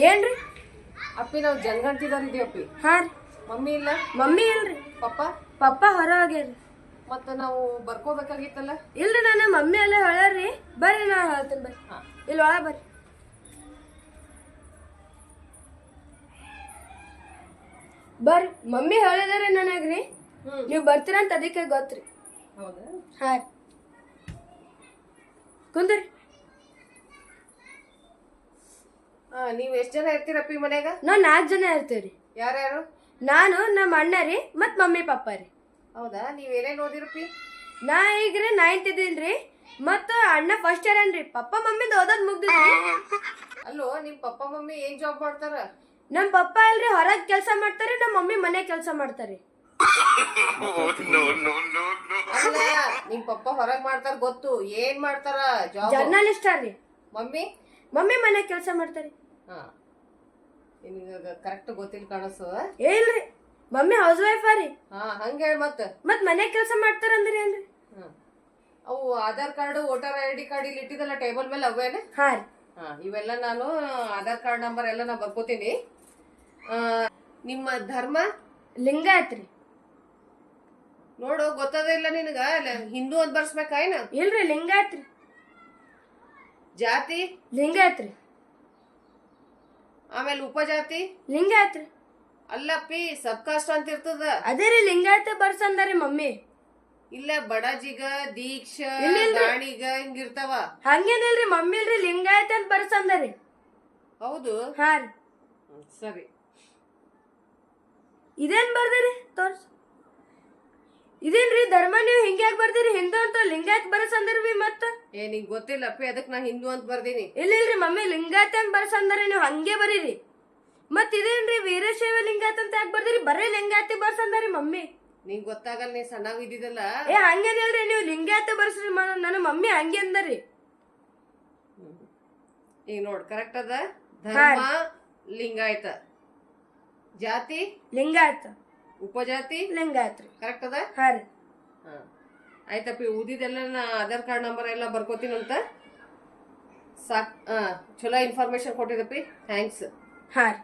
ಏನ್ರಿ ಅಪ್ಪಿ ನಾವು ಜಂಗಂತಿದವ್ರಿದ್ದೀವಿ ಅಪ್ಪಿ. ಹಾ ರೀ. ಮಮ್ಮಿ ಇಲ್ಲ? ಮಮ್ಮಿ ಇಲ್ರಿ. ಪಪ್ಪ ಪಪ್ಪ ಹೊರ ಹೋಗ್ಯಾರಿ. ಮತ್ತ ನಾವು ಬರ್ಕೋಬೇಕಾಗಿತ್ತಲ್ಲ. ಇಲ್ರಿ ನಾನು ಮಮ್ಮಿ ಎಲ್ಲ ಹೇಳ್ಯಾರ್ರಿ. ಬರ್ರಿ ನಾ ಹೇಳ್ತೀನಿ ಬರ್ರಿ. ಇಲ್ಲಿ ಒಳ ಬರ್ರಿ. ಬರ್ರಿ ಮಮ್ಮಿ ಹೇಳಿದಾರೆ ನನಗ್ರಿ ನೀವ್ ಬರ್ತೀರಂತ ಅದಕ್ಕೆ ಗೊತ್ತ್ರಿ. ಹೌದಾ? ಹಾ ರೀ. ಕುಂದ್ರಿ. ನೀವ್ ಎಷ್ಟ್ ಜನ ಇರ್ತೀರಪ್ಪಿ ಮನ್ಯಾಗ? ನಾವ್ 4 ಜನ ಇರ್ತೇವ್ರಿ. ಯಾರ್ಯಾರು? ನಾನು ನಮ್ಮ ಅಣ್ಣ ರೀ ಮತ್ ಮಮ್ಮಿ ಪಪ್ಪ ರೀ. ಹೌದಾ? ನೀವ್ ಏನೇನ್ ಓದಿರಪ್ಪಿ? ನಾ ಈಗ್ರಿ 9th ಇದೀನ್ರಿ. ಮತ್ತ ಅಣ್ಣ ಫಸ್ಟ್ ಇಯರ್ ಏನ್ರಿ. ಪಪ್ಪ ಮಮ್ಮಿದ್ ಓದೋದ್ ಮುಗ್ದಿದ್ರಿ. ಅಲ್ಲೋ ನಿಮ್ ಪಪ್ಪ ಮಮ್ಮಿ ಏನ್ ಜಾಬ್ ಮಾಡ್ತಾರ? ನಮ್ ಪಪ್ಪ ಅಲ್ರಿ ಹೊರಗ್ ಕೆಲ್ಸ ಮಾಡ್ತಾರಿ, ನಮ್ ಮಮ್ಮಿ ಮನೆ ಕೆಲ್ಸ ಮಾಡ್ತಾರಿ. ಅಲ್ಲ ನಿಮ್ ಪಪ್ಪ ಹೊರಗ್ ಮಾಡ್ತಾರ ಗೊತ್ತು, ಏನ್ ಮಾಡ್ತಾರ ಜಾಬ್? ಜರ್ನಲಿಸ್ಟ್ ರೀ. ಮಮ್ಮಿ? ಮಮ್ಮಿ ಮನೆ ಕೆಲ್ಸ ಮಾಡ್ತಾರಿ. ನಿನಗ ಕರೆಕ್ಟ್ ಗೊತ್ತಿಲ್ಲ ಕಾಣಸು. ಇಲ್ರಿ ಮಮ್ಮಿ ಹೌಸ್ ವೈಫ್ ರೀ. ಹಂಗ ಹೇಳ ಮತ್ ಮನೆ ಕೆಲ್ಸ ಮಾಡ್ತಾರಂದ್ರಿ ಏನ್ರಿ. ಅವು Aadhaar card voter ID card ಇಲ್ಲಿ ಇಟ್ಟಿದಲ್ಲ ಟೇಬಲ್ ಮೇಲೆ ಅವೇನ? ಹಾ ರೀ. ಇವೆಲ್ಲ ನಾನು ಆಧಾರ್ ಕಾರ್ಡ್ ನಂಬರ್ ಎಲ್ಲ ನಾ ಬರ್ಕೋತೀನಿ. ನಿಮ್ಮ ಧರ್ಮ? ಲಿಂಗಾಯತ್ ರೀ. ನೋಡು ಗೊತ್ತದ ಇಲ್ಲ ನಿನಗ? ಹಿಂದೂ ಅಂತ ಬರ್ಸ್ಬೇಕಾಯ್ನ? ಇಲ್ರಿ ಲಿಂಗಾಯತ್ ರೀ. ಜಾತಿ? ಲಿಂಗಾಯತ್ ರೀ. ಆಮೇಲೆ ಉಪಜಾತಿ? ಲಿಂಗಾಯತ್ ರೀ. ಅಲ್ಲಪ್ಪಿ ಸಬ್ ಕಾಸ್ಟ್ ಅಂತ ಇರ್ತದ. ಅದೇ ರೀ ಲಿಂಗಾಯತ್ ಬರ್ಸಂದಾರಿ ಮಮ್ಮಿ. ಇಲ್ಲ ಬಡಜಿಗ ದೀಕ್ಷ ದಾಣಿಗ ಹಿಂಗಿರ್ತಾವ. ಹಂಗೇನಿಲ್ರಿ ಮಮ್ಮಿ ಇಲ್ರಿ ಲಿಂಗಾಯತ್ ಅಂತ ಬರ್ಸಂದಾರಿ. ಹೌದು? ಹಾ ರೀ. ಸರಿ. ಇದೇನ್ ಬರ್ದಿರಿ ತೋರ್ಸ್. ಇದೇನ್ರಿ ಧರ್ಮ ನೀವು ಹಿಂಗ್ಯಾಕ್ ಬರ್ದಿರಿ? ಹಿಂದೂ ಅಂತ ಲಿಂಗಾಯತ್ ಬರ್ಸಂದ್ರಿ ಮತ್ತ. ನಿಂಗ್ ಗೊತ್ತಿಲ್ಲ ಅಪ್ಪಿ ಅದಕ್ ನಾ ಹಿಂದೂ ಅಂತ ಬರ್ದೀನಿ. ಇಲ್ರಿ ಮಮ್ಮಿ ಲಿಂಗಾಯತ್ ಅಂತ ಬರ್ಸಂದ್ರಿ, ನೀವು ಹಂಗೆ ಬರೀರಿ. ಮತ್ ಇದೇನ್ರಿ ವೀರಶೈವ ಲಿಂಗಾಯತ್ ಅಂತ ಯಾಕೆ ಬರ್ದಿರಿ? ಬರೀ ಲಿಂಗಾಯತ್ ಬರ್ಸಂದಾರಿ ಮಮ್ಮಿ. ನಿಂಗ್ ಗೊತ್ತಾಗಲ್ಲ, ನೀ ಸಣ್ಣಾಗ ಇದ್ದಿದ್ದಲ್ಲ. ಹಂಗೇನಿಲ್ರಿ ನೀವು ಲಿಂಗಾಯತ್ ಬರ್ಸ್ರಿ. ನನ್ನ ಮಮ್ಮಿ ಹಂಗೆ ಅಂದರಿ. ಈಗ ನೋಡ್ ಕರೆಕ್ಟ್ ಅದ. ಧರ್ಮ ಲಿಂಗಾಯತ, ಜಾತಿ ಲಿಂಗಾಯತ, ಉಪಜಾತಿ ಲಿಂಗಾಯತ್. ಕರೆಕ್ಟ್ ಅದ? ಹಾ ರೀ. ಆಯ್ತಪ್ಪಿ ಉದಿದೆಲ್ಲ ನಾ ಆಧಾರ್ ಕಾರ್ಡ್ ನಂಬರ್ ಎಲ್ಲ ಬರ್ಕೋತೀನಂತ. ಸಾಕ್. ಚಲೋ ಇನ್ಫಾರ್ಮೇಶನ್ ಕೊಟ್ಟಿದಪ್ಪಿ, ಥ್ಯಾಂಕ್ಸ್. ಹಾ ರೀ.